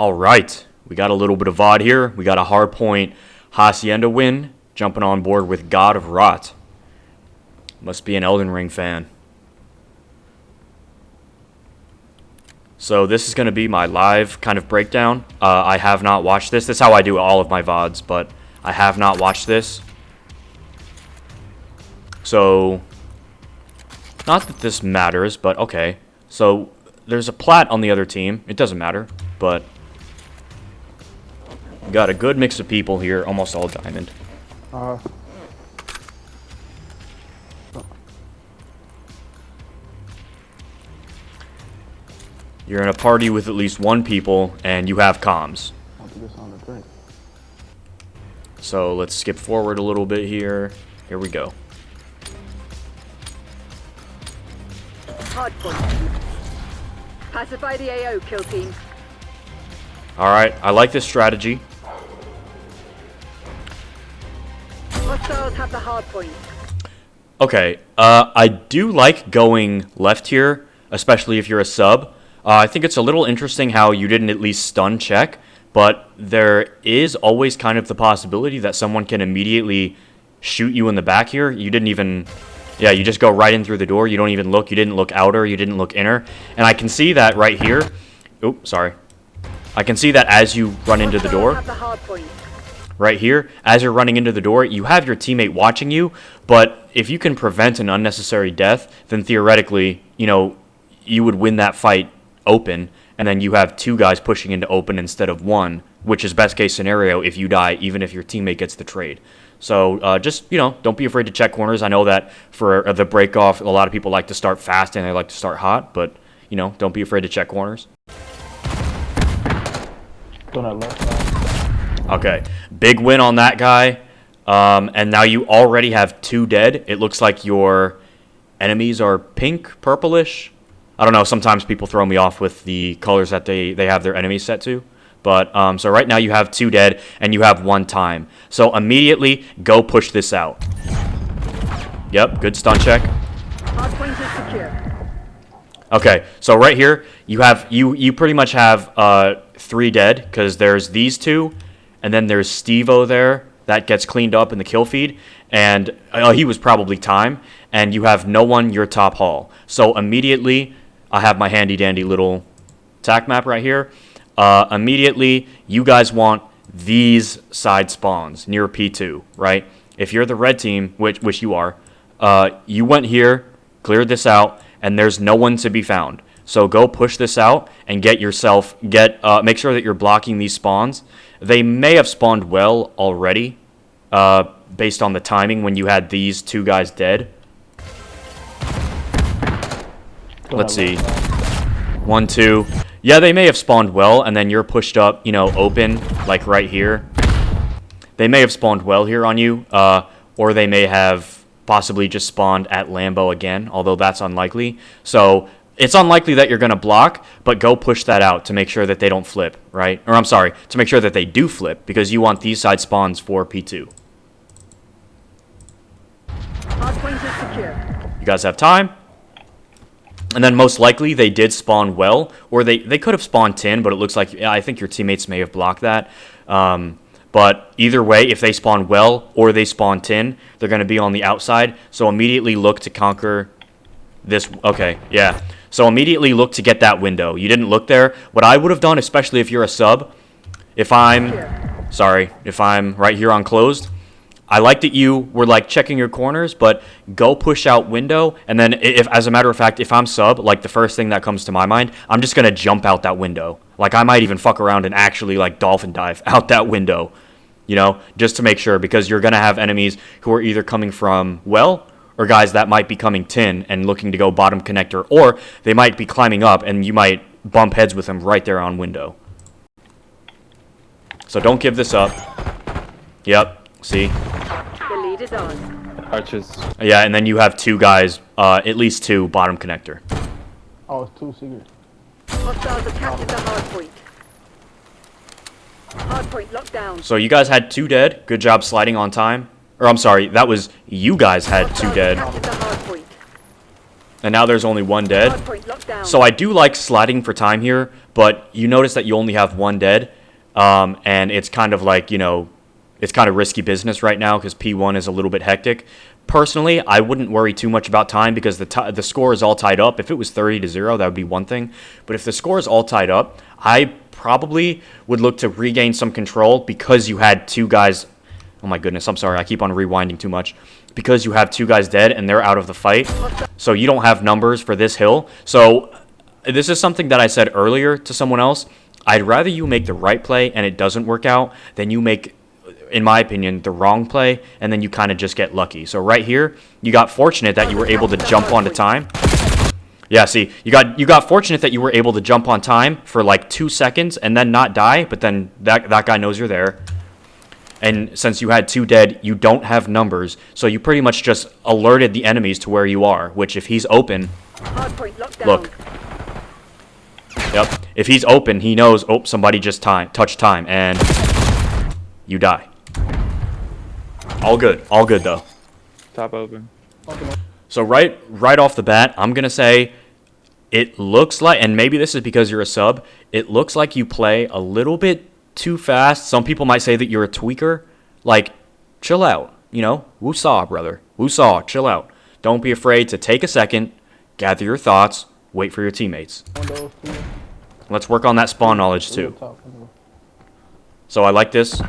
All right, we got a little bit of VOD here. We got a hardpoint Hacienda win, jumping on board with God of Rot. Must be an Elden Ring fan. So this is going to be my live kind of breakdown. I have not watched this. This is how I do all of my VODs, but I have not watched this. So, not that this matters, but okay. So, there's a plat on the other team. It doesn't matter, but we got a good mix of people here, almost all diamond. You're in a party with at least one people, and you have comms. So let's skip forward a little bit here. Here we go. Hardpoint. Pacify the AO, kill team. Alright, I like this strategy. Hostiles have the hardpoint. Okay, I do like going left here, especially if you're a sub. I think it's a little interesting how you didn't at least stun check, but there is always kind of the possibility that someone can immediately shoot you in the back here. You didn't even... Yeah, you just go right in through the door. You don't even look. You didn't look outer. You didn't look inner. And I can see that right here. Oops, sorry. I can see that as you run into the door. Right here, as you're running into the door, you have your teammate watching you. But if you can prevent an unnecessary death, then theoretically, you know, you would win that fight open. And then you have two guys pushing into open instead of one, which is best case scenario if you die, even if your teammate gets the trade. So just, you know, don't be afraid to check corners. I know that for the break off, a lot of people like to start fast and they like to start hot, but, you know, don't be afraid to check corners. Okay, big win on that guy. And now you already have 2 dead. It looks like your enemies are pink, purplish. I don't know, sometimes people throw me off with the colors that they have their enemies set to. But, so right now you have 2 dead, and you have 1 time. So immediately, go push this out. Yep, good stun check. Hardpoint is secure. Okay, so right here, you pretty much have 3 dead, because there's these 2, and then there's Steve-O there. That gets cleaned up in the kill feed, and he was probably time, and you have no one your top hall. So immediately, I have my handy-dandy little tac map right here. Immediately, you guys want these side spawns near P2, right? If you're the red team, which you are, you went here, cleared this out, and there's no one to be found. So go push this out and get yourself, make sure that you're blocking these spawns. They may have spawned well already, based on the timing when you had these 2 guys dead. Let's see. 1, 2... Yeah, they may have spawned well, and then you're pushed up, you know, open, like right here. They may have spawned well here on you, or they may have possibly just spawned at Lambo again, although that's unlikely. So it's unlikely that you're going to block, but go push that out to make sure that they don't flip, right? Or I'm sorry, to make sure that they do flip, because you want these side spawns for P2. Hardpoint is secure. You guys have time? And then most likely they did spawn well, or they could have spawned tin, but it looks like, yeah, I think your teammates may have blocked that. But either way, if they spawn well or they spawn tin, they're going to be on the outside. So immediately look to conquer this. Okay, yeah. So immediately look to get that window. You didn't look there. What I would have done, especially if you're a sub, if I'm right here on closed, I like that you were like checking your corners, but go push out window. And then if, as a matter of fact, if I'm sub, like the first thing that comes to my mind, I'm just going to jump out that window. Like I might even fuck around and actually like dolphin dive out that window, you know, just to make sure, because you're going to have enemies who are either coming from well, or guys that might be coming tin and looking to go bottom connector, or they might be climbing up and you might bump heads with them right there on window. So don't give this up. Yep, see? The lead is on. Arches. Yeah, and then you have 2 guys, at least 2 bottom connector. Oh, it's 2 secret. Hostiles have captured the hardpoint. Hardpoint locked down. So you guys had 2 dead. Good job sliding on time. Or I'm sorry, that was you guys had 2 dead. Captured the hardpoint. And now there's only one dead. Hardpoint locked down. So I do like sliding for time here, but you notice that you only have one dead. And it's kind of like, you know, it's kind of risky business right now because P1 is a little bit hectic. Personally, I wouldn't worry too much about time because the score is all tied up. If it was 30-0, that would be one thing. But if the score is all tied up, I probably would look to regain some control because you had two guys. Oh my goodness, I'm sorry. I keep on rewinding too much. Because you have two guys dead and they're out of the fight. So you don't have numbers for this hill. So this is something that I said earlier to someone else. I'd rather you make the right play and it doesn't work out than you make, in my opinion, the wrong play and then you kind of just get lucky. So right here, you got fortunate that you were able to jump onto time. Yeah, see, you got fortunate that you were able to jump on time for like 2 seconds and then not die, but then that guy knows you're there. And since you had two dead, you don't have numbers, so you pretty much just alerted the enemies to where you are, which if he's open, look. Yep, if he's open, he knows, oh, somebody just touched time, and you die. All good though. Top open. So right off the bat, I'm going to say it looks like, and maybe this is because you're a sub, it looks like you play a little bit too fast. Some people might say that you're a tweaker. Like, chill out, you know? Woosah, brother. Woosah, chill out. Don't be afraid to take a second, gather your thoughts, wait for your teammates. Let's work on that spawn knowledge too. So I like this.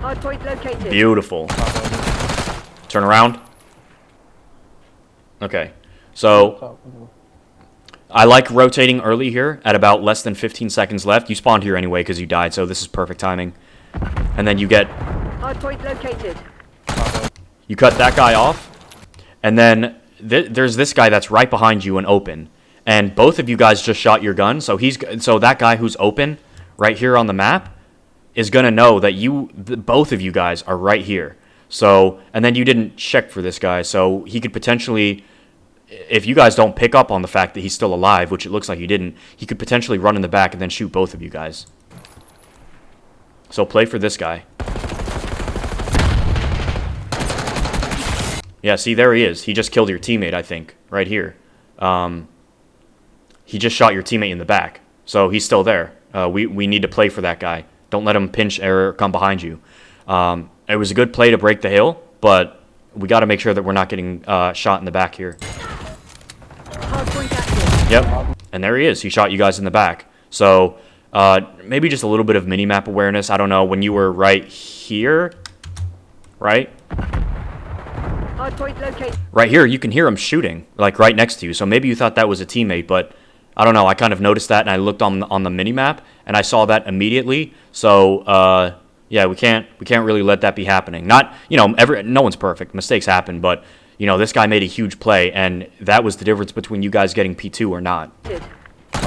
Hardpoint located. Beautiful. Turn around. Okay. So I like rotating early here at about less than 15 seconds left. You spawned here anyway because you died, so this is perfect timing. And then you get... Hardpoint located. You cut that guy off, and then there's this guy that's right behind you and open. And both of you guys just shot your gun, so that guy who's open right here on the map is going to know that both of you guys are right here. So, and then you didn't check for this guy, so he could potentially... If you guys don't pick up on the fact that he's still alive, which it looks like you didn't, he could potentially run in the back and then shoot both of you guys. So play for this guy. Yeah, see, there he is. He just killed your teammate, I think, right here. He just shot your teammate in the back. So he's still there. We need to play for that guy. Don't let him pinch or come behind you. It was a good play to break the hill, but we got to make sure that we're not getting shot in the back here. Yep, and there he is. He shot you guys in the back. So maybe just a little bit of mini-map awareness. I don't know, when you were right here, right? Right here, you can hear him shooting, like right next to you. So maybe you thought that was a teammate, but I don't know. I kind of noticed that, and I looked on the mini-map, and I saw that immediately. So yeah, we can't really let that be happening. Not, you know, no one's perfect. Mistakes happen, but you know, this guy made a huge play, and that was the difference between you guys getting P2 or not.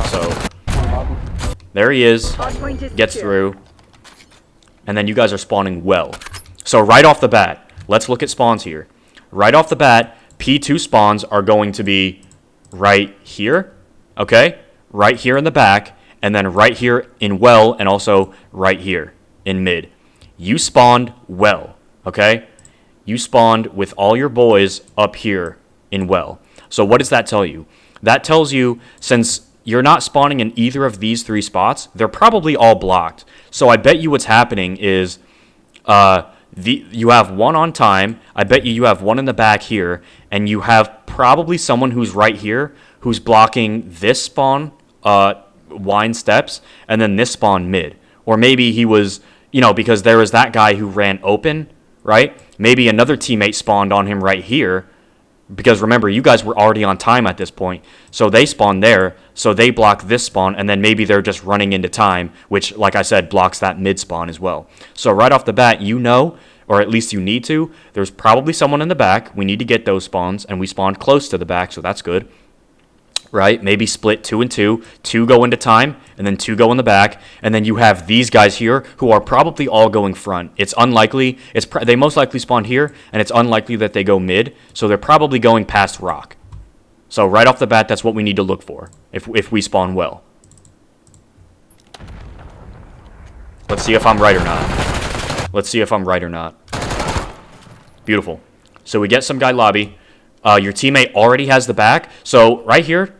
So there he is. Gets through. And then you guys are spawning well. So right off the bat, let's look at spawns here. Right off the bat, P2 spawns are going to be right here, okay? Right here in the back, and then right here in well, and also right here in mid. You spawned well, okay? You spawned with all your boys up here in well. So what does that tell you? That tells you, since you're not spawning in either of these three spots, they're probably all blocked. So I bet you what's happening is you have one on time. I bet you have one in the back here, and you have probably someone who's right here who's blocking this spawn wine steps and then this spawn mid. Or maybe he was, you know, because there was that guy who ran open, right? Maybe another teammate spawned on him right here, because remember, you guys were already on time at this point, so they spawned there, so they block this spawn, and then maybe they're just running into time, which, like I said, blocks that mid spawn as well. So right off the bat, you know, or at least you need to, there's probably someone in the back. We need to get those spawns, and we spawned close to the back, so that's good. Right? Maybe split 2 and 2. 2 go into time, and then 2 go in the back. And then you have these guys here who are probably all going front. It's unlikely. They most likely spawned here, and it's unlikely that they go mid. So they're probably going past rock. So right off the bat, that's what we need to look for if we spawn well. Let's see if I'm right or not. Let's see if I'm right or not. Beautiful. So we get some guy lobby. Your teammate already has the back. So right here,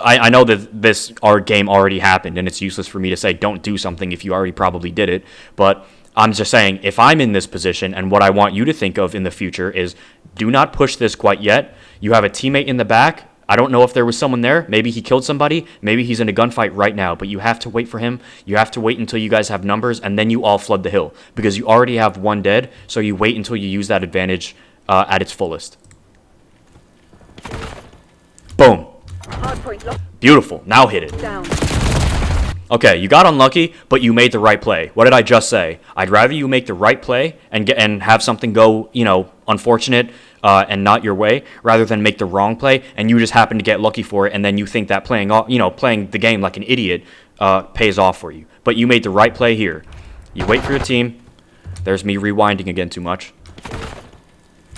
I know that our game already happened, and it's useless for me to say don't do something if you already probably did it. But I'm just saying, if I'm in this position, and what I want you to think of in the future is do not push this quite yet. You have a teammate in the back. I don't know if there was someone there. Maybe he killed somebody. Maybe he's in a gunfight right now. But you have to wait for him. You have to wait until you guys have numbers, and then you all flood the hill. Because you already have one dead, so you wait until you use that advantage at its fullest. Boom. Hardpoint locked Beautiful. Now hit it. down. Okay, you got unlucky, but you made the right play. What did I just say? I'd rather you make the right play and have something go, unfortunate and not your way, rather than make the wrong play and you just happen to get lucky for it, and then you think that playing the game like an idiot pays off for you. But you made the right play here. You wait for your team. There's me rewinding again too much.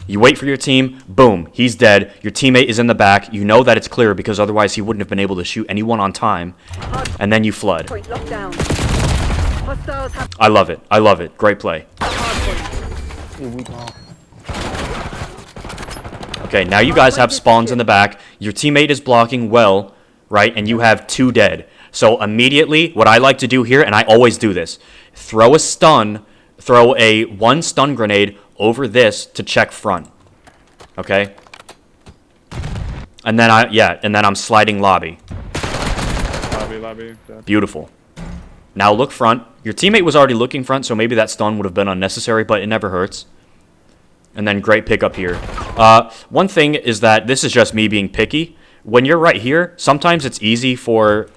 You wait for your team, boom, he's dead. Your teammate is in the back. You know that it's clear because otherwise he wouldn't have been able to shoot anyone on time. And then you flood. Point locked down. Hostiles have I love it. I love it. Great play. hardpoint. Yeah, we gone. Okay, now you guys have spawns in the back. Your teammate is blocking well, right? And you have 2 dead. So immediately, what I like to do here, and I always do this, throw a 1 stun grenade over this to check front. Okay? And then I'm sliding lobby. Lobby. Dead. Beautiful. Now look front. Your teammate was already looking front, so maybe that stun would have been unnecessary, but it never hurts. And then great pickup here. One thing is that this is just me being picky. When you're right here, sometimes it's easy for...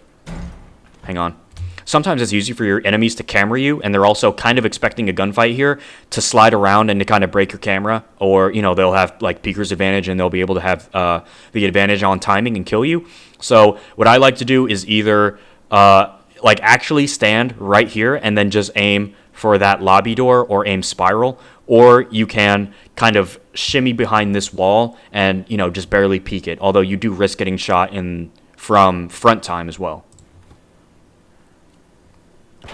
Hang on. Sometimes it's easy for your enemies to camera you, and they're also kind of expecting a gunfight here to slide around and to kind of break your camera. Or, they'll have, like, peeker's advantage, and they'll be able to have the advantage on timing and kill you. So what I like to do is either, actually stand right here and then just aim for that lobby door or aim spiral. Or you can kind of shimmy behind this wall and, just barely peek it. Although you do risk getting shot from front time as well.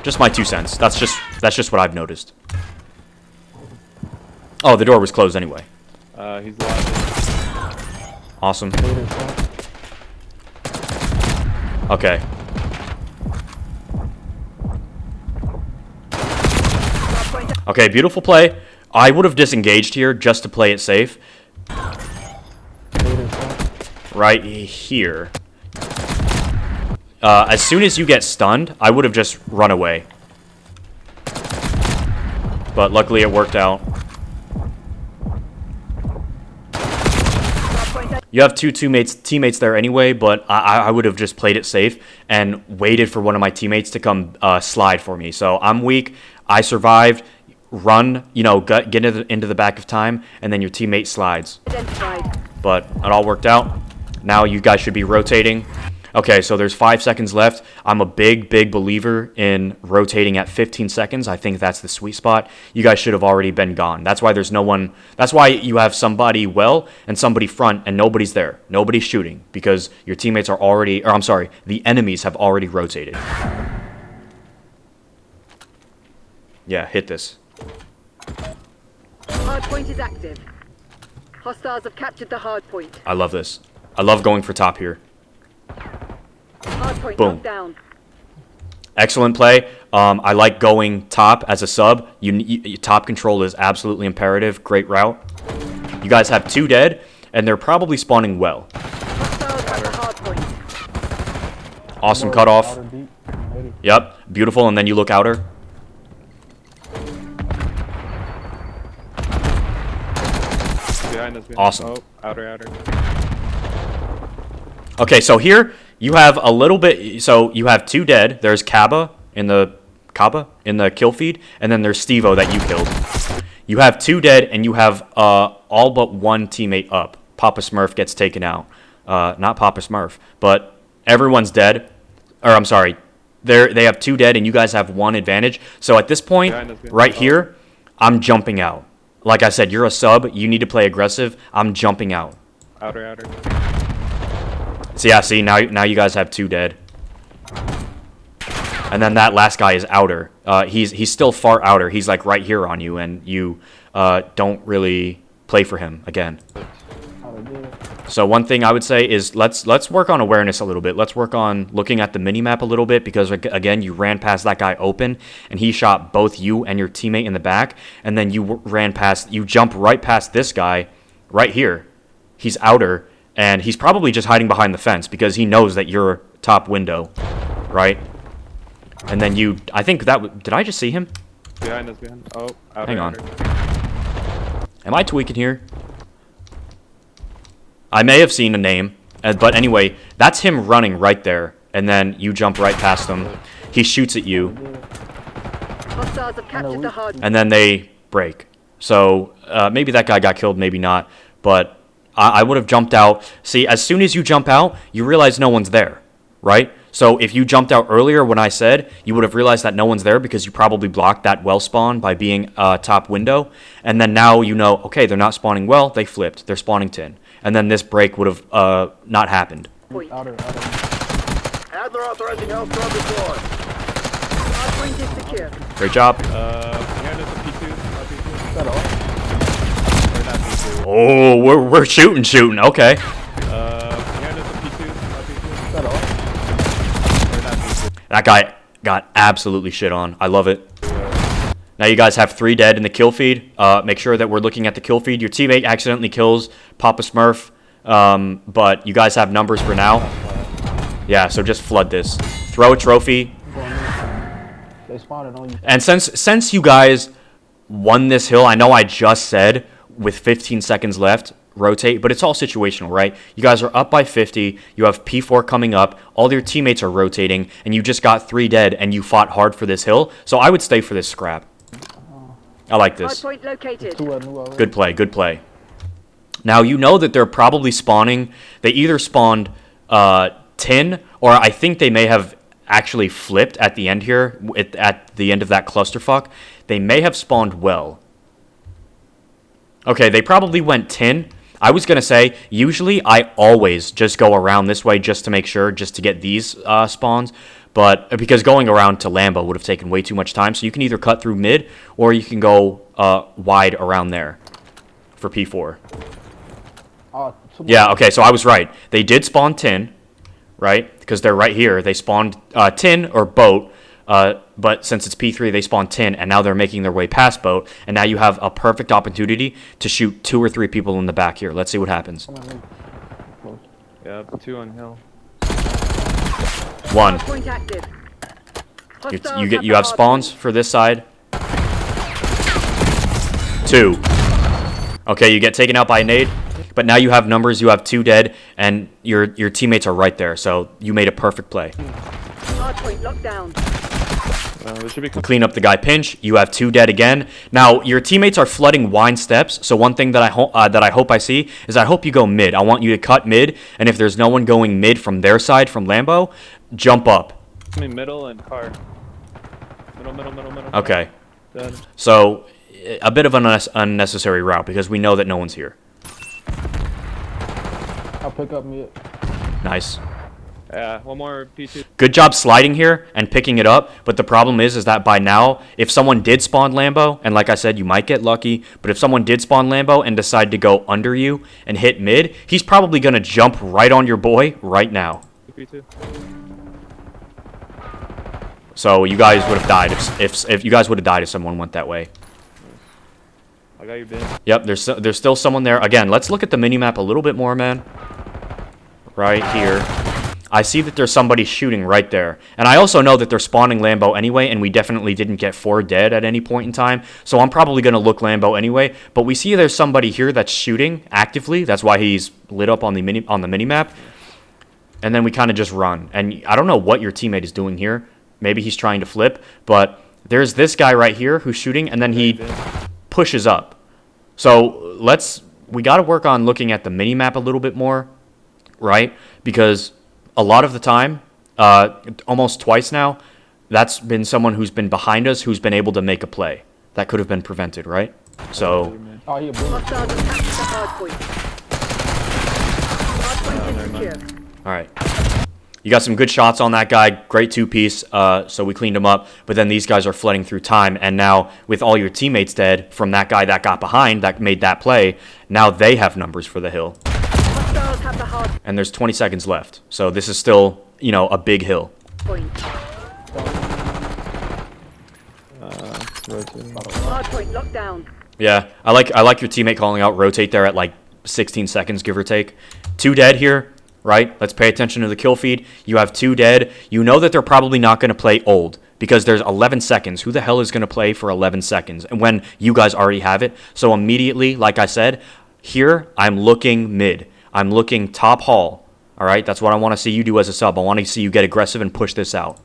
Just my 2 cents. That's just what I've noticed. Oh, the door was closed anyway. He's lobby. Awesome. Okay. Okay, beautiful play. I would have disengaged here just to play it safe. Right here. As soon as you get stunned, I would have just run away. But luckily it worked out. You have 2 teammates there anyway, but I would have just played it safe and waited for one of my teammates to come slide for me. So I'm weak. I survived. Run, get into the back of time, and then your teammate slides. Identified. But it all worked out. Now you guys should be rotating. Okay, so there's 5 seconds left. I'm a big believer in rotating at 15 seconds. I think that's the sweet spot. You guys should have already been gone. That's why there's no one. That's why you have somebody well and somebody front, and nobody's there. Nobody's shooting because your teammates are already, or I'm sorry, the enemies have already rotated. Yeah, hit this. Hardpoint is active. Hostiles have captured the hardpoint. I love this. I love going for top here. Hardpoint Boom. locked down. Excellent play. I like going top as a sub. Top control is absolutely imperative. Great route. You guys have 2 dead, and they're probably spawning well. Hostiles have the hardpoint. Awesome cutoff. Yep, beautiful, and then you look outer. Behind us. Awesome. Oh, outer. Okay, so here you have a little bit. So you have 2 dead. There's Kaba in the kill feed, and then there's Stevo that you killed. You have 2 dead, and you have all but 1 teammate up. Papa Smurf gets taken out. Not Papa Smurf, but everyone's dead. Or I'm sorry, they have 2 dead, and you guys have 1 advantage. So at this point, right here, I'm jumping out. Like I said, you're a sub. You need to play aggressive. I'm jumping out. Outer. So yeah, see, now you guys have 2 dead. And then that last guy is outer. He's still far outer. He's like right here on you, and you don't really play for him again. So one thing I would say is let's work on awareness a little bit. Let's work on looking at the mini-map a little bit because, again, you ran past that guy open, and he shot both you and your teammate in the back, and then you jumped right past this guy right here. He's outer, and he's probably just hiding behind the fence because he knows that you're top window, right? And then I think did I just see him? Behind us, behind. Oh, outer, Hang on. outer. Am I tweaking here? I may have seen a name, but anyway, that's him running right there, and then you jump right past him. He shoots at you, Hostiles have captured the hard. and then they break. So maybe that guy got killed, maybe not, but I would have jumped out. See, as soon as you jump out, you realize no one's there, right? So if you jumped out earlier when I said, you would have realized that no one's there because you probably blocked that well spawn by being top window, and then now you know, okay, they're not spawning well, they flipped, they're spawning tin. And then this break would have not happened. Point. Outer. Adler authorizing health drone deploy. Hard point is secure. Great job. Behind us, a P2. P2. Is that all? Or not P2. Oh, we're shooting. Okay. Behind us, a P2. P2. Is that all? Or not P2. That guy got absolutely shit on. I love it. Now you guys have 3 dead in the kill feed. Make sure that we're looking at the kill feed. Your teammate accidentally kills Papa Smurf, but you guys have numbers for now. Yeah, so just flood this. Throw a trophy. They spawned on you. And since you guys won this hill, I know I just said with 15 seconds left, rotate, but it's all situational, right? You guys are up by 50. You have P4 coming up. All your teammates are rotating, and you just got 3 dead, and you fought hard for this hill. So I would stay for this scrap. I like Hard this. point located. 2 new already. Good play. Now, you know that they're probably spawning. They either spawned tin, or I think they may have actually flipped at the end here, at the end of that clusterfuck. They may have spawned well. Okay, they probably went tin. I was going to say, usually I always just go around this way just to make sure, just to get these spawns. But because going around to Lambo would have taken way too much time. So you can either cut through mid, or you can go wide around there for P4. Yeah, okay, so I was right. They did spawn tin, right? Because they're right here. They spawned tin or boat. But since it's P3, they spawned tin, and now they're making their way past boat. And now you have a perfect opportunity to shoot 2 or 3 people in the back here. Let's see what happens. Yeah, 2 on hill. 1. Hard point active. You have spawns for this side. 2. Okay, you get taken out by a nade, but now you have numbers. You have 2 dead, and your teammates are right there. So you made a perfect play. Hard point locked down. This should be Clean up the guy pinch. You have 2 dead again. Now your teammates are flooding wine steps. So one thing that I hope I see is I hope you go mid. I want you to cut mid, and if there's no one going mid from their side from Lambo, jump up. middle and car. Middle. Okay. Dead. So a bit of an unnecessary route because we know that no one's here. I'll pick up mid. Nice. Yeah, one more P2. Good job sliding here and picking it up, but the problem is that by now, if someone did spawn Lambo, and like I said, you might get lucky, but if someone did spawn Lambo and decide to go under you and hit mid, he's probably going to jump right on your boy right now. P2. So you guys would have died if you guys would have died if someone went that way. I got you, Ben. Yep, there's still someone there. Again, let's look at the minimap a little bit more, man. Right here. I see that there's somebody shooting right there. And I also know that they're spawning Lambo anyway, and we definitely didn't get 4 dead at any point in time. So I'm probably going to look Lambo anyway. But we see there's somebody here that's shooting actively. That's why he's lit up on the minimap. And then we kind of just run. And I don't know what your teammate is doing here. Maybe he's trying to flip. But there's this guy right here who's shooting, and then he pushes up. So we got to work on looking at the minimap a little bit more, right? Because a lot of the time, almost twice now, that's been someone who's been behind us who's been able to make a play. That could have been prevented, right? So, Oh, yeah, boom. Hostiles have captured the hard point. Hard point is secure. all right. You got some good shots on that guy. Great 2-piece. So we cleaned him up. But then these guys are flooding through time. And now with all your teammates dead from that guy that got behind, that made that play, now they have numbers for the hill. Hostiles And there's 20 seconds left. So this is still, you know, a big hill. Point. Rotating. Hard point locked down. Yeah, I like your teammate calling out rotate there at like 16 seconds, give or take. 2 dead here, right? Let's pay attention to the kill feed. You have 2 dead. You know that they're probably not going to play old because there's 11 seconds. Who the hell is going to play for 11 seconds? And when you guys already have it. So immediately, like I said, here I'm looking mid. I'm looking top hall. All right, that's what I want to see you do as a sub. I want to see you get aggressive and push this out.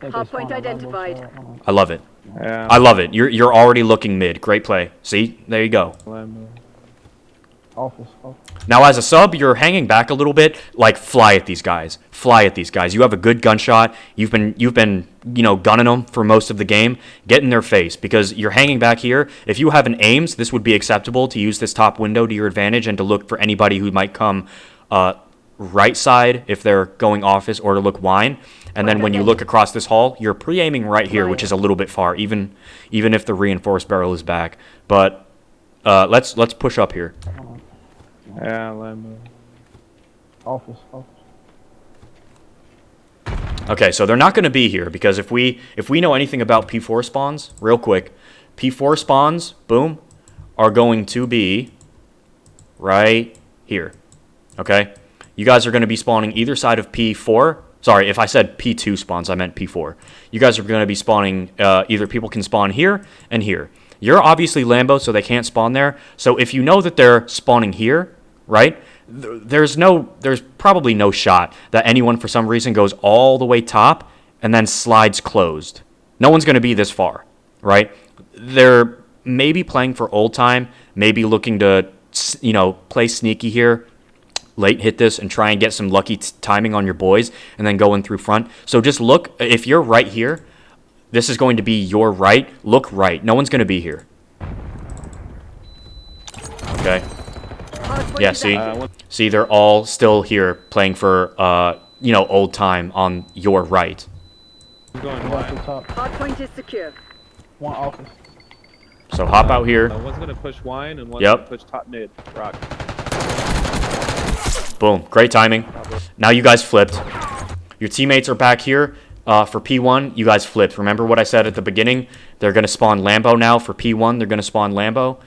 Hard point identified. I love it. Yeah. I love it. You're already looking mid. Great play. See, there you go. Office. Now, as a sub, you're hanging back a little bit. Like, fly at these guys. Fly at these guys. You have a good gunshot. You've been, you know, gunning them for most of the game. Get in their face because you're hanging back here. If you have an aims, this would be acceptable to use this top window to your advantage and to look for anybody who might come right side if they're going office or to look wine. And then when you look across this hall, you're pre-aiming right here, which is a little bit far, even if the reinforced barrel is back. But let's push up here. Yeah, Lambo. Office. Okay, so they're not going to be here because if we know anything about P4 spawns, real quick, P4 spawns, boom, are going to be right here. Okay, you guys are going to be spawning either side of P4. Sorry, if I said P2 spawns, I meant P4. You guys are going to be spawning, either people can spawn here and here. You're obviously Lambo, so they can't spawn there. So if you know that they're spawning here, right, there's probably no shot that anyone for some reason goes all the way top and then slides closed. No one's going to be this far, right? They're maybe playing for old time, maybe looking to, you know, play sneaky here, late hit this and try and get some lucky timing on your boys and then go in through front. So just look, if you're right here, this is going to be your right. Look right. No one's going to be here. Okay. Yeah, see, they're all still here playing for, you know, old time on your right. I'm going Go to the wide. top. Hard point is secure. One office. So hop out here. One's going to push wine and one's Yep. going to push top mid. Rock. Boom. Great timing. Now you guys flipped. Your teammates are back here. For P1, you guys flipped. Remember what I said at the beginning? They're going to spawn Lambo now. For P1, they're going to spawn Lambo.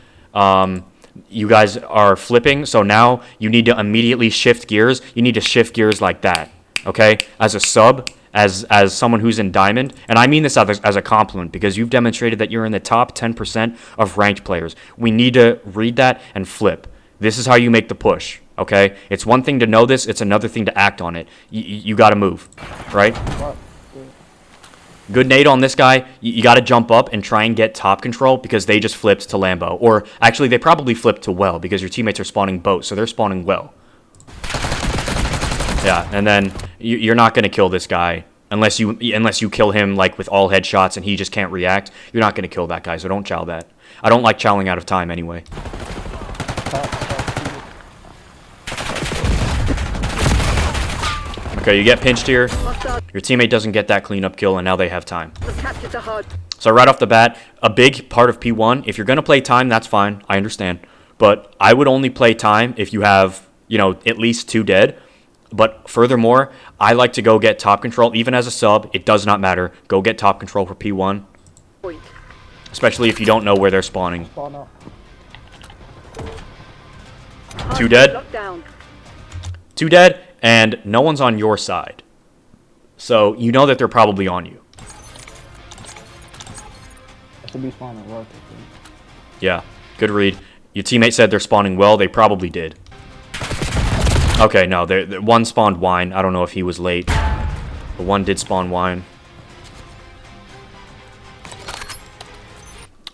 You guys are flipping, so now you need to immediately shift gears. You need to shift gears like that, okay? As a sub, as someone who's in Diamond, and I mean this as a compliment because you've demonstrated that you're in the top 10% of ranked players. We need to read that and flip. This is how you make the push, okay? It's one thing to know this. It's another thing to act on it. You got to move, right? Good nade on this guy. You got to jump up and try and get top control because they just flipped to Lambo. Or actually, they probably flipped to well because your teammates are spawning boat, so they're spawning well. Yeah, and then you're not going to kill this guy unless you kill him like with all headshots and he just can't react. You're not going to kill that guy, so don't chow that. I don't like chowing out of time anyway. Okay, you get pinched here. Your teammate doesn't get that cleanup kill, and now they have time. Captured the hard. So right off the bat, a big part of P1, if you're going to play time, that's fine. I understand. But I would only play time if you have, you know, at least 2 dead. But furthermore, I like to go get top control. Even as a sub, it does not matter. Go get top control for P1. Point. Especially if you don't know where they're spawning. Spawn out. 2 dead. Locked down. 2 dead, and no one's on your side. So you know that they're probably on you. Should be spawning well. Yeah, good read. Your teammate said they're spawning well. They probably did. Okay, no, one spawned wine. I don't know if he was late. But one did spawn wine.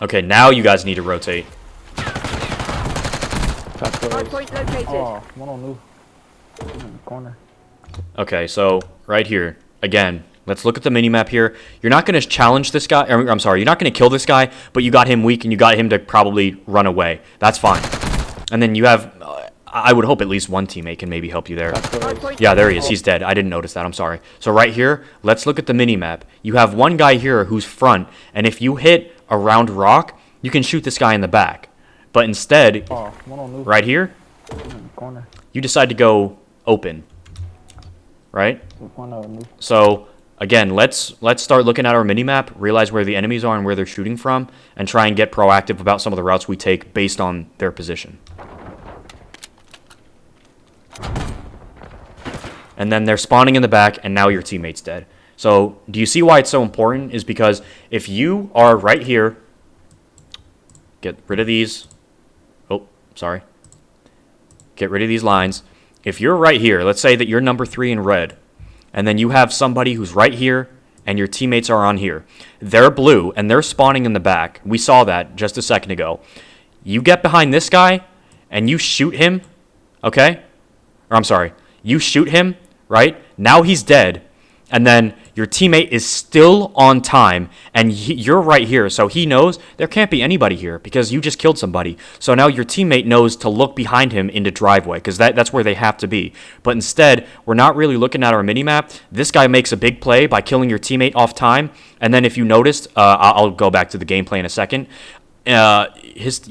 Okay, now you guys need to rotate. Hard point located. Oh, one on new. In the corner. Okay, so right here, again, let's look at the minimap here. You're not going to challenge this guy. I'm sorry, you're not going to kill this guy, but you got him weak and you got him to probably run away. That's fine. And then you have, I would hope at least one teammate can maybe help you there. Hard point. Yeah, there he is. He's dead. I didn't notice that. I'm sorry. So right here, let's look at the minimap. You have one guy here who's front, and if you hit around rock, you can shoot this guy in the back. But instead, Oh, one on new. right here, In the corner. you decide to go open, right? One new. So again, let's start looking at our minimap, realize where the enemies are and where they're shooting from, and try and get proactive about some of the routes we take based on their position. And then they're spawning in the back, and now your teammate's dead. So do you see why it's so important? Is because if you are right here, get rid of these. Oh, sorry. Get rid of these lines. If you're right here, let's say that you're number 3 in red, and then you have somebody who's right here, and your teammates are on here. They're blue, and they're spawning in the back. We saw that just a second ago. You get behind this guy, and you shoot him, okay? Or I'm sorry. You shoot him, right? Now he's dead. And then your teammate is still on time, and you're right here. So he knows there can't be anybody here because you just killed somebody. So now your teammate knows to look behind him into driveway because that's where they have to be. But instead, we're not really looking at our minimap. This guy makes a big play by killing your teammate off time. And then if you noticed, I'll go back to the gameplay in a second. Your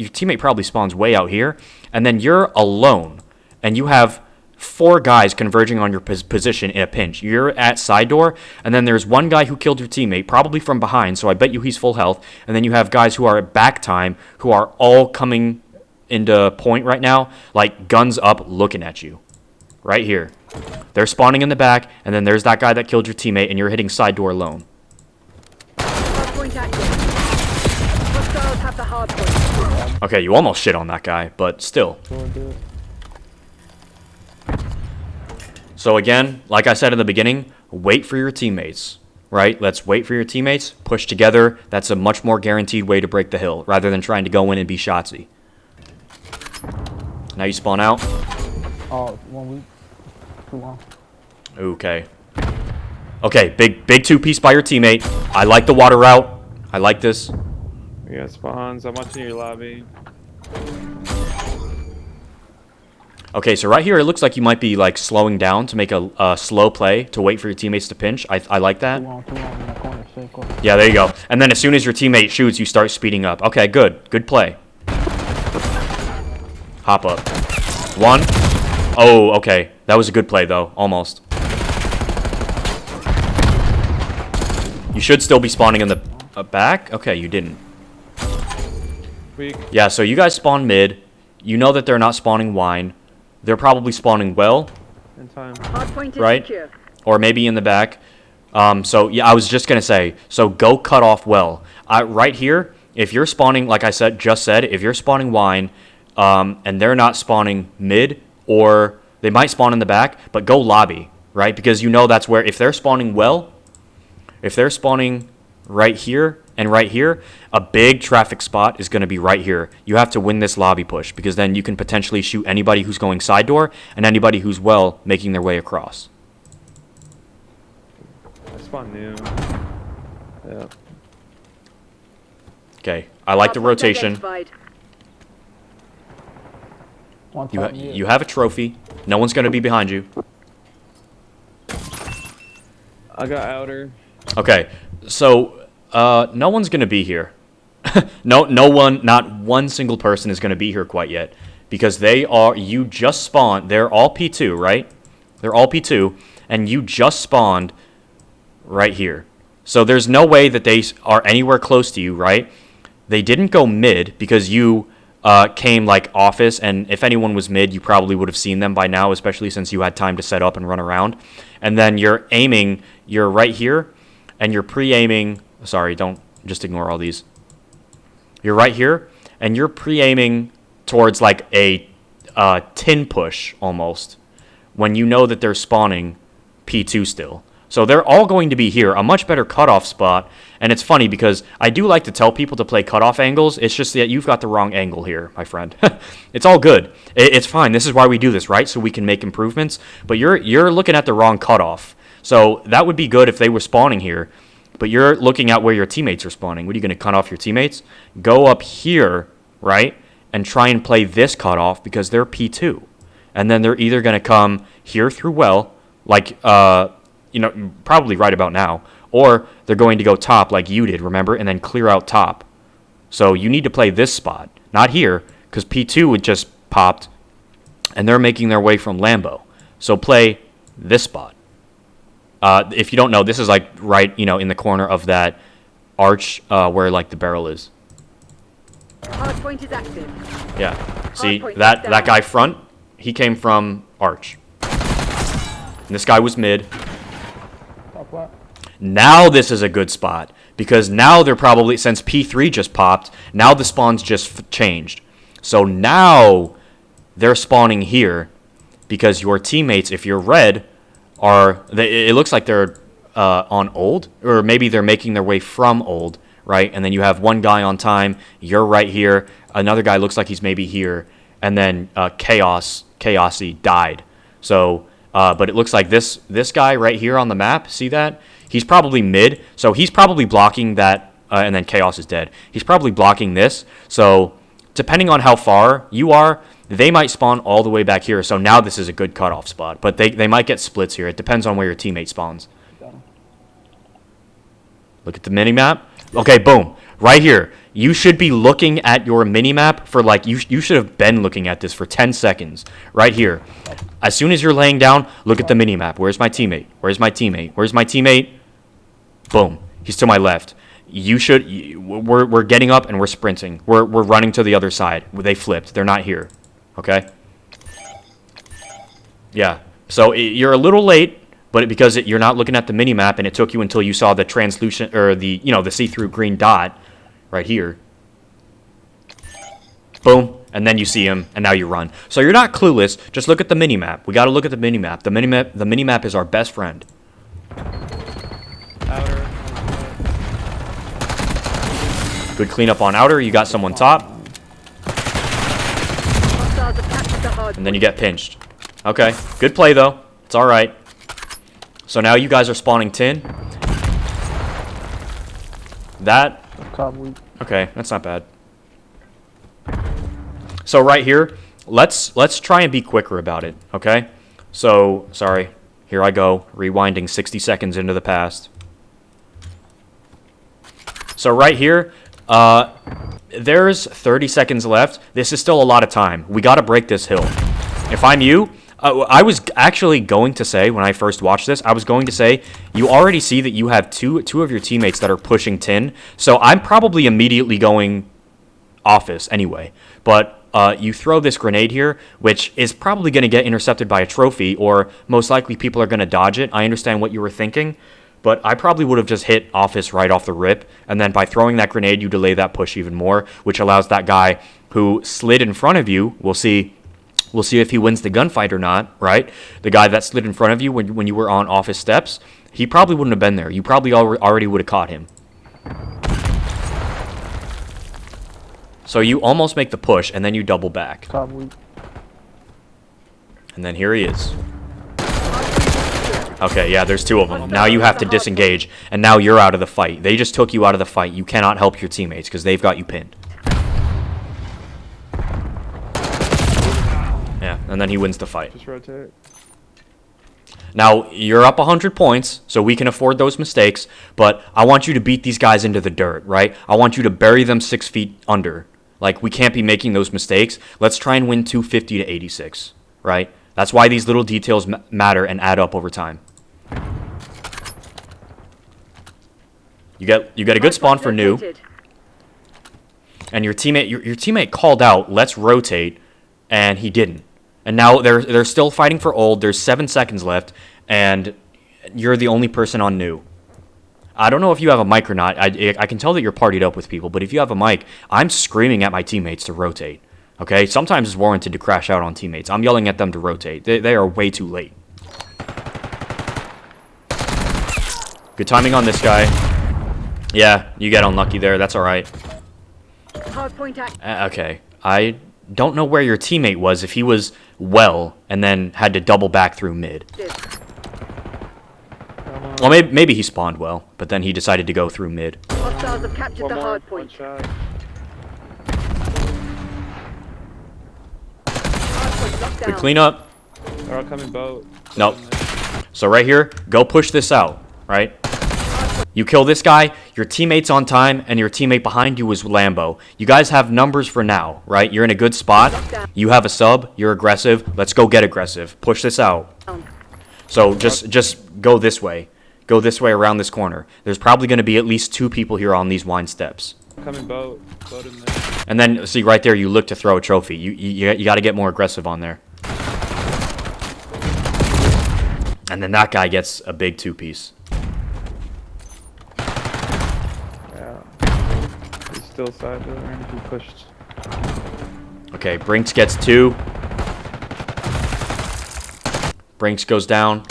teammate probably spawns way out here. And then you're alone, and you have 4 guys converging on your position in a pinch. You're at side door, and then there's one guy who killed your teammate, probably from behind, so I bet you he's full health. And then you have guys who are at back time, who are all coming into point right now, like guns up, looking at you. Right here. They're spawning in the back, and then there's that guy that killed your teammate, and you're hitting side door alone. Hardpoint active. Hostiles have the hardpoint. Okay, you almost shit on that guy, but still. So again, like I said in the beginning, wait for your teammates, right? Let's wait for your teammates, push together. That's a much more guaranteed way to break the hill, rather than trying to go in and be shotsy. Now you spawn out. Oh, 1 week. Too long. Okay. Okay, big 2-piece by your teammate. I like the water route. I like this. We got spawns. I'm watching your lobby. Okay, so right here, it looks like you might be like slowing down to make a slow play to wait for your teammates to pinch. I like that. Too long in that corner. Stay close. Yeah, there you go. And then as soon as your teammate shoots, you start speeding up. Okay, good. Good play. Hop up. 1. Oh, okay. That was a good play, though. Almost. You should still be spawning in the back? Okay, you didn't. Weak. Yeah, so you guys spawn mid. You know that they're not spawning wine. They're probably spawning well, In time. Hardpoint is right? secure. Or maybe in the back. So, yeah, I was just going to say, so go cut off well. Right here, if you're spawning, like I just said, if you're spawning wine, and they're not spawning mid, or they might spawn in the back, but go lobby, right? Because you know that's where, if they're spawning well, if they're spawning right here and right here, a big traffic spot is going to be right here. You have to win this lobby push, because then you can potentially shoot anybody who's going side door and anybody who's well making their way across. I spawned new. Yeah. Okay, I like the Hardpoint rotation. identified. One You, top ha mid. you have a trophy. No one's going to be behind you. I got outer. Okay, so no one's going to be here. No one, not one single person is going to be here quite yet, because you just spawned. They're all P2, right? They're all P2, and you just spawned right here. So there's no way that they are anywhere close to you, right? They didn't go mid because you came like office, and if anyone was mid, you probably would have seen them by now, especially since you had time to set up and run around. And then you're aiming, you're right here, and you're pre-aiming. Sorry, don't just ignore all these. You're right here, and you're pre-aiming towards like a tin push almost, when you know that they're spawning P2 still. So they're all going to be here, a much better cutoff spot. And it's funny because I do like to tell people to play cutoff angles. It's just that you've got the wrong angle here, my friend. It's all good. It's fine. This is why we do this, right? So we can make improvements. But you're looking at the wrong cutoff. So that would be good if they were spawning here. But you're looking at where your teammates are spawning. What are you going to cut off your teammates? Go up here, right? And try and play this cutoff because they're P2. And then they're either going to come here through well, like, probably right about now. Or they're going to go top like you did, remember? And then clear out top. So you need to play this spot. Not here, because P2 would just popped. and they're making their way from Lambo. So play this spot. If you don't know, this is like right, in the corner of that arch where like the barrel is. Hardpoint is active. Yeah. See, Hardpoint that down. guy front, he came from arch. And this guy was mid. Top left. Now this is a good spot because now they're probably, since P3 just popped, now the spawn's just changed. So now they're spawning here because your teammates, if you're red, it looks like they're on old, or maybe they're making their way from old, right? And then you have one guy on time, you're right here, another guy looks like he's maybe here, and then Chaosy died. So, but it looks like this guy right here on the map, see that? He's probably mid, so he's probably blocking that, and then Chaos is dead. He's probably blocking this, so depending on how far you are, they might spawn all the way back here. So now this is a good cutoff spot, but they might get splits here. It depends on where your teammate spawns. Look at the minimap. Okay, boom. Right here. You should be looking at your minimap for like, you should have been looking at this for 10 seconds. Right here. As soon as you're laying down, look at the minimap. Where's my teammate? Where's my teammate? Where's my teammate? Boom. He's to my left. We're getting up and we're sprinting. We're running to the other side. They flipped. They're not here. Okay? Yeah. So you're a little late, but because you're not looking at the minimap and it took you until you saw the translucent, or the see-through green dot right here. Boom. And then you see him, and now you run. So you're not clueless. Just look at the minimap. We got to look at the minimap. The minimap is our best friend. Outer. Good cleanup on outer. You got someone top. Hostiles have captured the hardpoint. And then you get pinched. Okay. Good play, though. It's all right. So now you guys are spawning tin. That... Top weak. Okay, that's not bad. So right here, let's try and be quicker about it, okay? So, sorry. Here I go. Rewinding 60 seconds into the past. So right here... there's 30 seconds left. This is still a lot of time. We got to break this hill. If I'm you, I was actually going to say, when I first watched this, I was going to say, you already see that you have two of your teammates that are pushing tin. So I'm probably immediately going office anyway. But you throw this grenade here, which is probably going to get intercepted by a trophy, or most likely people are going to dodge it. I understand what you were thinking. But I probably would have just hit office right off the rip, and then by throwing that grenade, you delay that push even more, which allows that guy who slid in front of you, we'll see if he wins the gunfight or not, right? The guy that slid in front of you when you were on office steps, he probably wouldn't have been there. You probably already would have caught him. So you almost make the push, and then you double back. Top weak. And then here he is. Okay, yeah, there's two of them. Now you have to disengage, and now you're out of the fight. They just took you out of the fight. You cannot help your teammates because they've got you pinned. Yeah, and then he wins the fight. Just rotate. Now, you're up 100 points, so we can afford those mistakes, but I want you to beat these guys into the dirt, right? I want you to bury them 6 feet under. Like, we can't be making those mistakes. Let's try and win 250 to 86, right? That's why these little details matter and add up over time. You get a good spawn for new, and your teammate called out, "Let's rotate," and he didn't. And now they're still fighting for old. There's 7 seconds left, and you're the only person on new. I don't know if you have a mic or not. I can tell that you're partied up with people, but if you have a mic, I'm screaming at my teammates to rotate. Okay, sometimes it's warranted to crash out on teammates. I'm yelling at them to rotate. They are way too late. Good timing on this guy. Yeah, you get unlucky there. That's all right. Hardpoint act. Okay, I don't know where your teammate was, if he was well and then had to double back through mid. Well, maybe he spawned well, but then he decided to go through mid. Hostiles have captured One the more. hard One point. shot. Hardpoint locked Good down. cleanup. They're all coming boat. Nope. So right here, go push this out, right? Hardpoint You kill this guy, your teammate's on time, and your teammate behind you is Lambo. You guys have numbers for now, right? You're in a good spot. You have a sub. You're aggressive. Let's go get aggressive. Push this out. So just go this way. Go this way around this corner. There's probably going to be at least 2 people here on these wine steps. Coming boat. Boat in there. And then, see, right there, you look to throw a trophy. You got to get more aggressive on there. And then that guy gets a big 2-piece. Yeah. He's still side there. He pushed. Okay, Brinks gets 2. Brinks goes down.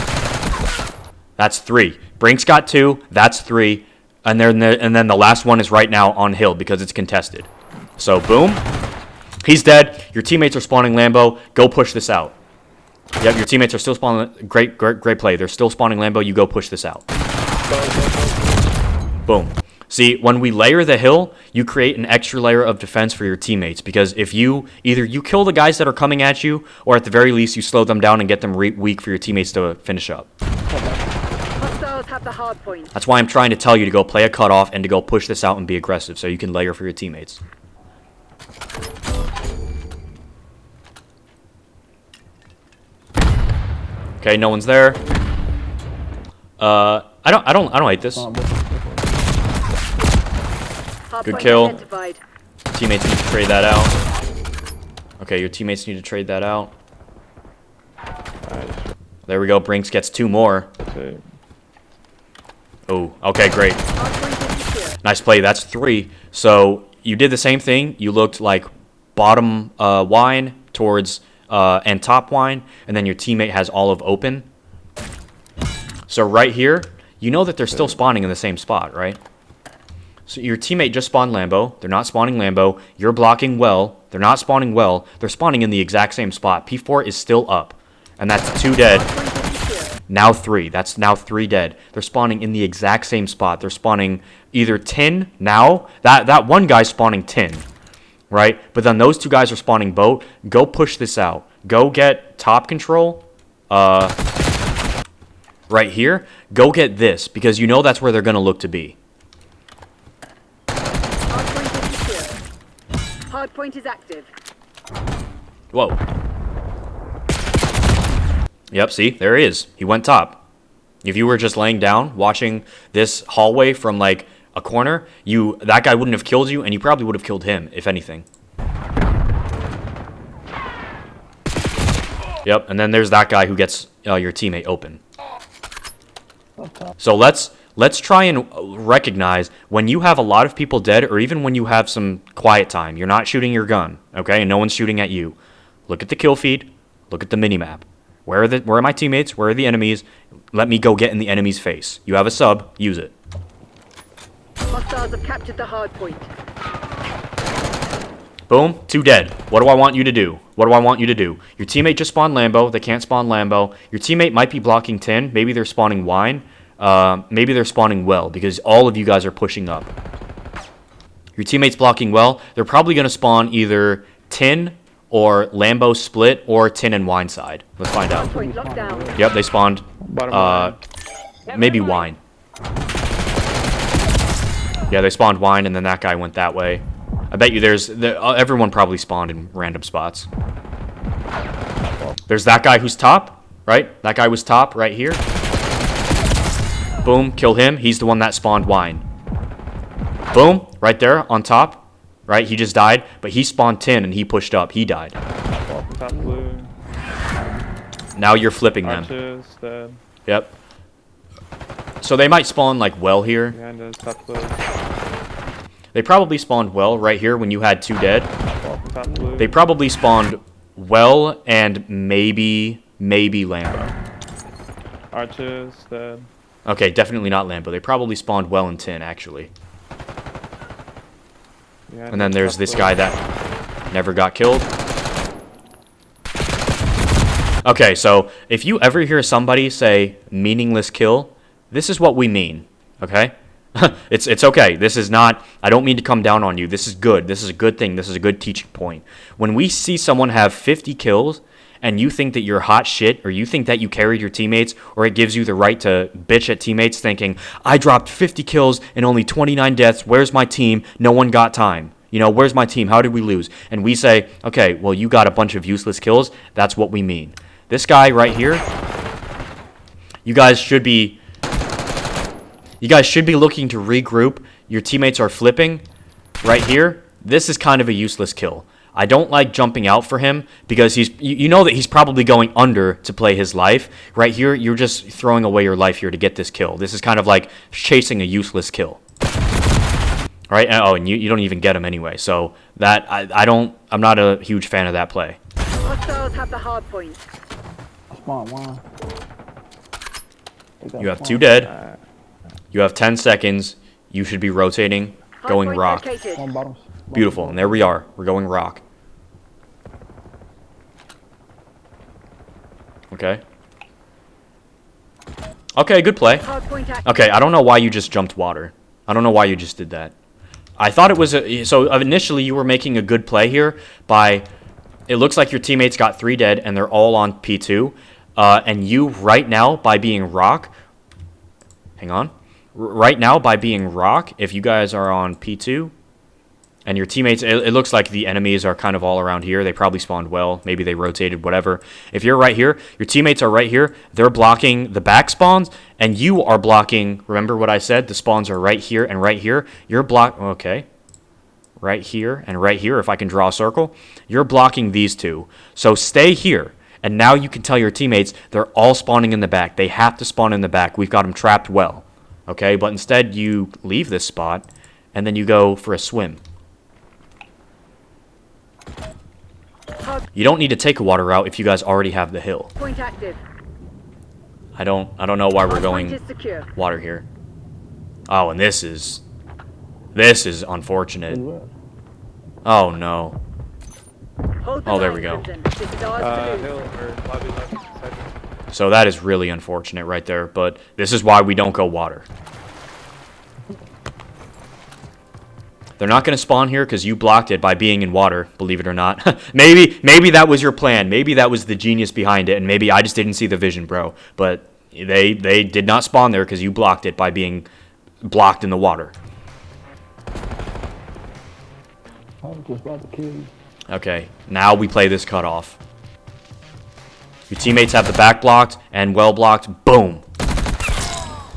That's 3. Brinks got 2. That's 3. And then the last one is right now on hill because it's contested. So, boom. He's dead. Your teammates are spawning Lambo. Go push this out. Yep, your teammates are still spawning. Great play. They're still spawning Lambo. You go push this out. Boom. See, when we layer the hill, you create an extra layer of defense for your teammates. Because if either you kill the guys that are coming at you, or at the very least, you slow them down and get them weak for your teammates to finish up. Hostiles have the hard point. That's why I'm trying to tell you to go play a cutoff and to go push this out and be aggressive so you can layer for your teammates. Okay, no one's there. I don't hate this. Good kill. Identified. Teammates need to trade that out. Okay, your teammates need to trade that out. There we go. Brinks gets 2 more. That's it. Oh, okay, great. Hardpoint is secure. Nice play. That's 3. So you did the same thing. You looked like bottom wine towards and top wine, and then your teammate has olive open. So right here, you know that they're still spawning in the same spot, right? So your teammate just spawned Lambo. They're not spawning Lambo. You're blocking well. They're not spawning well. They're spawning in the exact same spot. P4 is still up, and that's 2 dead. Hardpoint is secure. Now 3. That's now 3 dead. They're spawning in the exact same spot. They're spawning either tin now. That one guy's spawning tin, right? But then those 2 guys are spawning boat. Go push this out. Go get top control. Right here. Go get this because you know that's where they're gonna look to be. Hardpoint is secure. Hardpoint is active. Whoa. Yep, see, there he is. He went top. If you were just laying down, watching this hallway from like a corner, that guy wouldn't have killed you, and you probably would have killed him, if anything. Yep, and then there's that guy who gets your teammate open. So let's try and recognize when you have a lot of people dead, or even when you have some quiet time. You're not shooting your gun, okay, and no one's shooting at you. Look at the kill feed. Look at the minimap. Where are my teammates? Where are the enemies? Let me go get in the enemy's face. You have a sub. Use it. Hostiles have captured the hard point. Boom. 2 dead. What do I want you to do? What do I want you to do? Your teammate just spawned Lambo. They can't spawn Lambo. Your teammate might be blocking tin. Maybe they're spawning wine. Maybe they're spawning well because all of you guys are pushing up. Your teammate's blocking well. They're probably going to spawn either tin or Lambo split or tin and wine side. Let's find out. Hardpoint locked down. Yep, they spawned Bottom line. maybe wine. Yeah, they spawned wine, and then that guy went that way. I bet you everyone probably spawned in random spots. There's that guy who's top, right? That guy was top right here. Boom, kill him. He's the one that spawned wine. Boom, right there on top. Right, he just died, but he spawned tin and he pushed up. He died. Top blue. Now you're flipping them. Arches, dead. Yep. So they might spawn like well here. Behind us, top blue. They probably spawned well right here when you had 2 dead. Top blue. They probably spawned well and maybe Lambo. Arches, dead. Okay, definitely not Lambo. They probably spawned well and tin actually. Behind And then us, there's top this blue. guy that never got killed. Okay, so if you ever hear somebody say meaningless kill, this is what we mean, okay? It's okay. This is not, I don't mean to come down on you. This is good. This is a good thing. This is a good teaching point. When we see someone have 50 kills and you think that you're hot shit, or you think that you carried your teammates, or it gives you the right to bitch at teammates thinking, I dropped 50 kills and only 29 deaths, where's my team? No one got time. You know, where's my team? How did we lose? And we say, okay, well, you got a bunch of useless kills. That's what we mean. This guy right here, you guys should be looking to regroup. Your teammates are flipping right here. This is kind of a useless kill. I don't like jumping out for him because you know that he's probably going under to play his life. Right here, you're just throwing away your life here to get this kill. This is kind of like chasing a useless kill. All right? Oh, and you don't even get him anyway. So that I'm not a huge fan of that play. Hostiles have the hard point. Spawn one. You have 2 dead. You have 10 seconds. You should be rotating, going Hardpoint rock. located. One bottom. Beautiful, and there we are. We're going rock. Okay. Okay, good play. Hardpoint active. Okay, I don't know why you just jumped water. I don't know why you just did that. I thought it was so initially you were making a good play here by, it looks like your teammates got 3 dead and they're all on P2. And you right now, by being rock, hang on. Right now, by being rock, if you guys are on P2, and your teammates, it looks like the enemies are kind of all around here. They probably spawned well. Maybe they rotated, whatever. If you're right here, your teammates are right here. They're blocking the back spawns, and you are blocking, remember what I said? The spawns are right here and right here. You're okay. Right here and right here, if I can draw a circle. You're blocking these 2. So stay here. And now you can tell your teammates they're all spawning in the back. They have to spawn in the back. We've got them trapped well. Okay, but instead you leave this spot, and then you go for a swim. You don't need to take a water route if you guys already have the hill. Point active. I don't know why we're Hardpoint going is secure. water here. Oh, and this is unfortunate. Oh no. Hold the Oh, there line, we go. Crimson. This is ours to Hill lose. or lobby left. So that is really unfortunate right there, but this is why we don't go water. They're not going to spawn here because you blocked it by being in water, believe it or not. maybe that was your plan. Maybe that was the genius behind it, and maybe I just didn't see the vision, bro. But they did not spawn there because you blocked it by being blocked in the water. I was just about to kill you. Okay, now we play this cutoff. Your teammates have the back blocked and well blocked. Boom.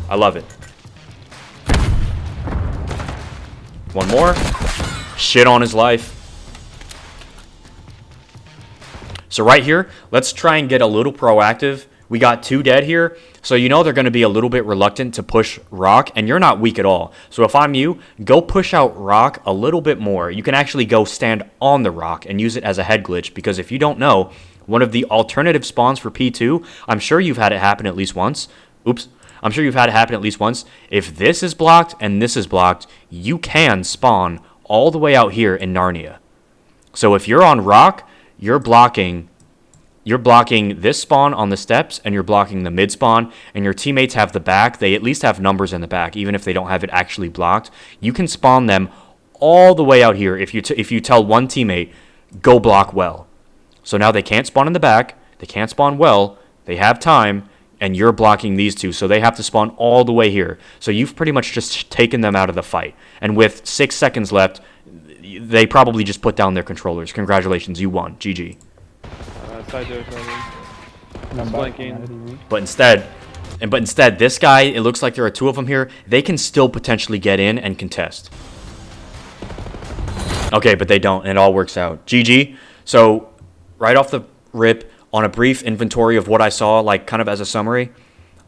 I love it. One more. Shit on his life. So right here, let's try and get a little proactive. We got 2 dead here. So you know they're going to be a little bit reluctant to push rock, and you're not weak at all. So if I'm you, go push out rock a little bit more. You can actually go stand on the rock and use it as a head glitch, because if you don't know, one of the alternative spawns for P2, I'm sure you've had it happen at least once. Oops. I'm sure you've had it happen at least once. If this is blocked and this is blocked, you can spawn all the way out here in Narnia. So if you're on rock, you're blocking this spawn on the steps, and you're blocking the mid spawn, and your teammates have the back. They at least have numbers in the back, even if they don't have it actually blocked. You can spawn them all the way out here if you tell one teammate, go block well. So now they can't spawn in the back, they can't spawn well, they have time, and you're blocking these 2, so they have to spawn all the way here. So you've pretty much just taken them out of the fight. And with 6 seconds left, they probably just put down their controllers. Congratulations, you won. GG. Side doors, And I'm back Blanking. on that. But instead, this guy, it looks like there are 2 of them here. They can still potentially get in and contest. Okay, but they don't, and it all works out. GG. So, right off the rip, on a brief inventory of what I saw, like kind of as a summary,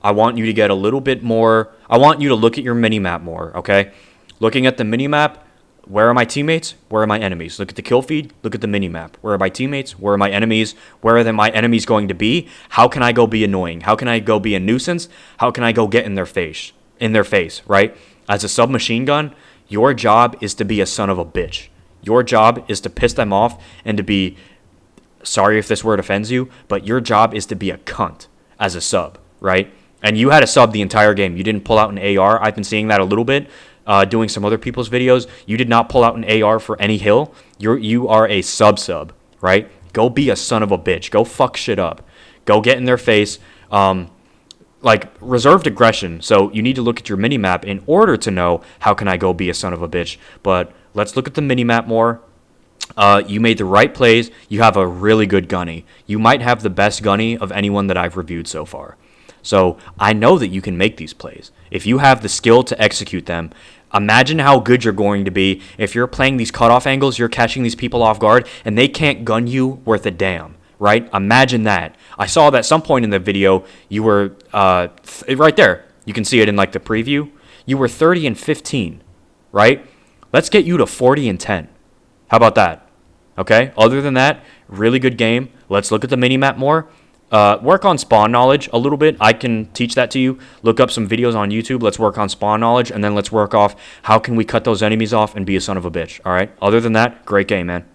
I want you to get a little bit more. I want you to look at your mini-map more, okay? Looking at the mini-map, where are my teammates? Where are my enemies? Look at the kill feed. Look at the mini-map. Where are my teammates? Where are my enemies? Where are my enemies going to be? How can I go be annoying? How can I go be a nuisance? How can I go get in their face? Right? As a submachine gun, your job is to be a son of a bitch. Your job is to piss them off and to be, sorry if this word offends you, but your job is to be a cunt as a sub, right? And you had a sub the entire game. You didn't pull out an AR. I've been seeing that a little bit, doing some other people's videos. You did not pull out an AR for any hill. You are a sub, right? Go be a son of a bitch. Go fuck shit up. Go get in their face. Like, reserved aggression. So you need to look at your minimap in order to know how can I go be a son of a bitch. But let's look at the minimap more. You made the right plays. You have a really good gunny. You might have the best gunny of anyone that I've reviewed so far. So I know that you can make these plays. If you have the skill to execute them, imagine how good you're going to be if you're playing these cutoff angles, you're catching these people off guard, and they can't gun you worth a damn, right? Imagine that. I saw that at some point in the video, you were, right there. You can see it in like the preview. You were 30 and 15, right? Let's get you to 40 and 10. How about that? Okay, other than that, really good game. Let's look at the minimap more. Work on spawn knowledge a little bit. I can teach that to you. Look up some videos on YouTube. Let's work on spawn knowledge, and then let's work off how can we cut those enemies off and be a son of a bitch, all right? Other than that, great game, man.